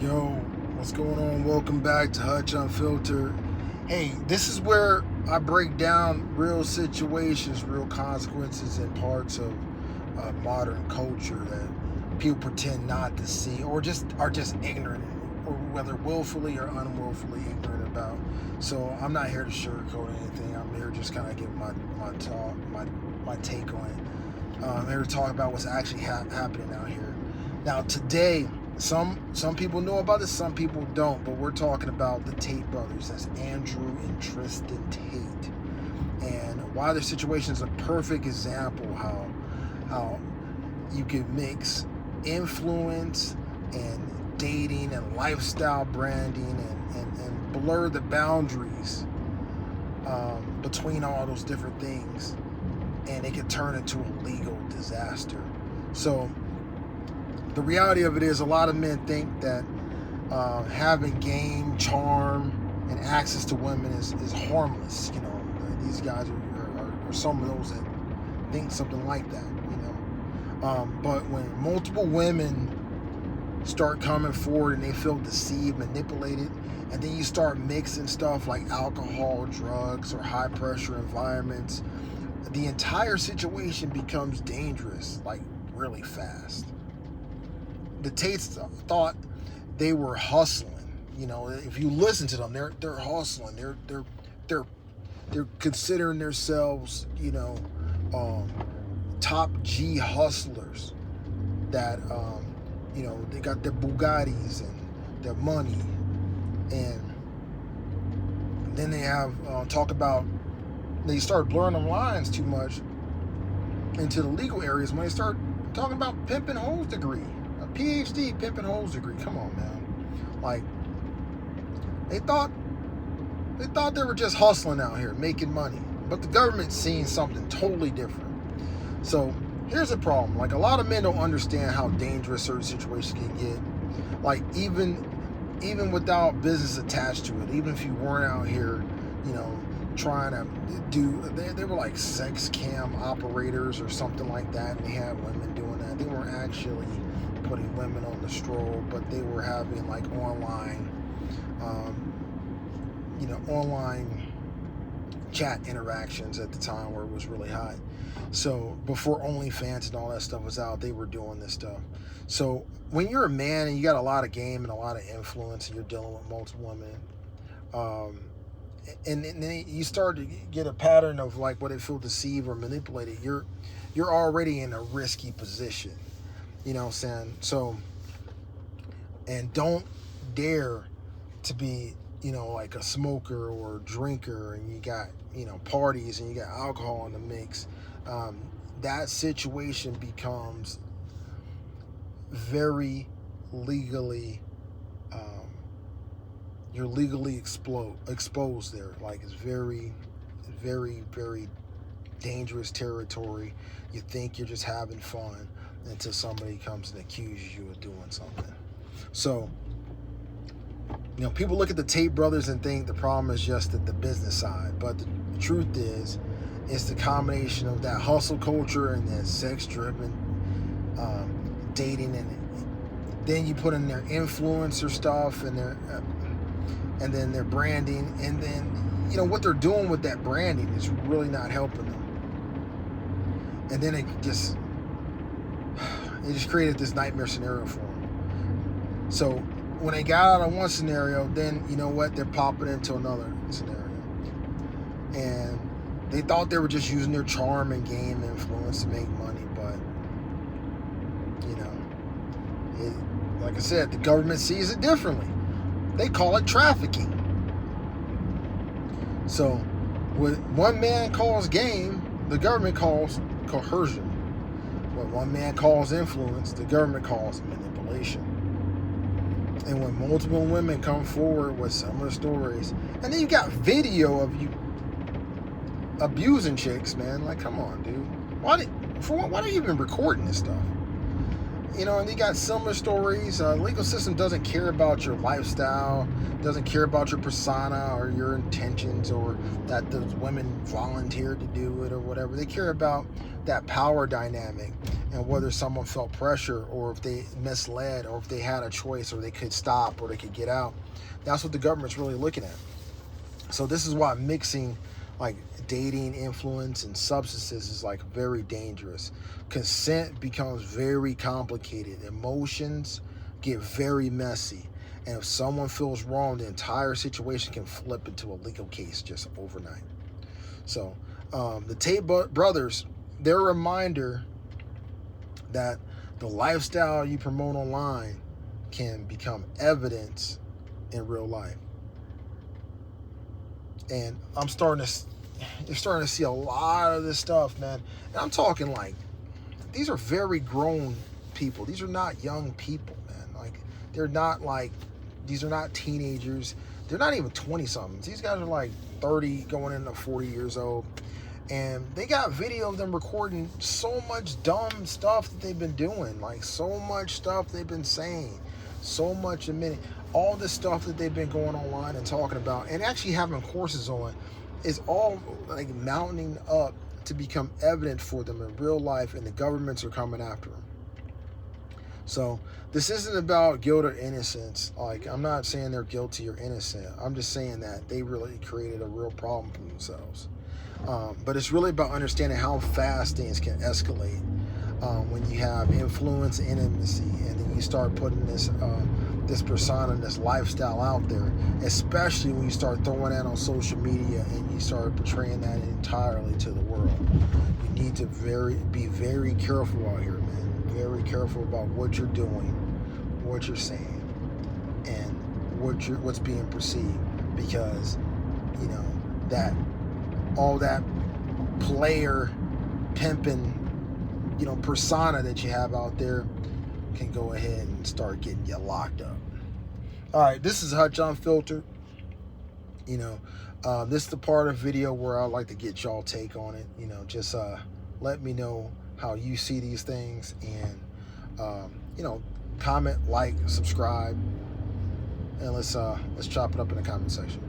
Yo, what's going on? Welcome back to Hutch Unfiltered. Hey, this is where I break down real situations, real consequences, and parts of modern culture that people pretend not to see, or just are just ignorant, or whether willfully or unwillfully ignorant about. So I'm not here to sugarcoat anything. I'm here just kind of give my take on it. I'm here to talk about what's actually happening out here. Now today, some people know about this, some people don't, but we're talking about the Tate brothers. That's Andrew and Tristan Tate, and why their situation is a perfect example how you can mix influence and dating and lifestyle branding and blur the boundaries between all those different things, and it can turn into a legal disaster. So the reality of it is, a lot of men think that having game, charm, and access to women is harmless. You know, these guys are some of those that think something like that. You know, but when multiple women start coming forward and they feel deceived, manipulated, and then you start mixing stuff like alcohol, drugs, or high pressure environments, the entire situation becomes dangerous, like really fast. The Tates thought they were hustling. You know, if you listen to them, they're hustling. They're considering themselves, top G hustlers. That they got their Bugattis and their money, and then they have talk about, they start blurring the lines too much into the legal areas when they start talking about pimping hoes degree. PhD pimping hoes degree. Come on, man. Like, they thought they were just hustling out here, making money. But the government's seeing something totally different. So here's the problem. Like, a lot of men don't understand how dangerous certain situations can get. Like, even without business attached to it, even if you weren't out here, trying to do, they were like sex cam operators or something like that, and they had women doing that. They weren't actually putting women on the stroll, but they were having like online chat interactions at the time where it was really hot. So before OnlyFans and all that stuff was out, they were doing this stuff. So when you're a man and you got a lot of game and a lot of influence and you're dealing with multiple women, and then you start to get a pattern of like what it feel deceived or manipulated, you're already in a risky position. You know what I'm saying? So, and don't dare to be, like a smoker or a drinker, and you got, parties and you got alcohol in the mix. That situation becomes very legally, you're legally exposed there. Like, it's very, very, very dangerous territory. You think you're just having fun until somebody comes and accuses you of doing something. So, people look at the Tate brothers and think the problem is just at the business side, but the truth is, it's the combination of that hustle culture and that sex-driven dating, and then you put in their influencer stuff and and then their branding, and then what they're doing with that branding is really not helping them, and then it just created this nightmare scenario for them. So when they got out of one scenario, then they're popping into another scenario, and they thought they were just using their charm and game influence to make money, but like I said, the government sees it differently. They call it trafficking. So what one man calls game, the government calls coercion. What one man calls influence, the government calls manipulation. And when multiple women come forward with similar stories, and then you got video of you abusing chicks, man, like, come on, dude. Why are you even recording this stuff? And they got similar stories. The legal system doesn't care about your lifestyle, doesn't care about your persona or your intentions, or that those women volunteered to do it or whatever. They care about that power dynamic, and whether someone felt pressure, or if they misled, or if they had a choice, or they could stop, or they could get out. That's what the government's really looking at. So this is why mixing like dating, influence, and substances is like very dangerous. Consent becomes very complicated. Emotions get very messy. And if someone feels wrong, the entire situation can flip into a legal case just overnight. So the Tate Brothers, they're a reminder that the lifestyle you promote online can become evidence in real life. And you're starting to see a lot of this stuff, man. And I'm talking like, these are very grown people. These are not young people, man. Like, these are not teenagers. They're not even 20-somethings. These guys are like 30 going into 40 years old. And they got video of them recording so much dumb stuff that they've been doing. Like, so much stuff they've been saying. So much admitting. All this stuff that they've been going online and talking about and actually having courses on is all like mounting up to become evident for them in real life, and the governments are coming after them. So this isn't about guilt or innocence. Like, I'm not saying they're guilty or innocent. I'm just saying that they really created a real problem for themselves. But it's really about understanding how fast things can escalate when you have influence and intimacy, and then you start putting this persona, this lifestyle out there, especially when you start throwing that on social media and you start portraying that entirely to the world. You need to be very careful out here, man. Very careful about what you're doing, what you're saying, and what's being perceived, because that all that player pimping persona that you have out there can go ahead and start getting you locked up. All right, this is Hutch Unfiltered. This is the part of video where I like to get y'all take on it. Just let me know how you see these things, and comment, like, subscribe, and let's chop it up in the comment section.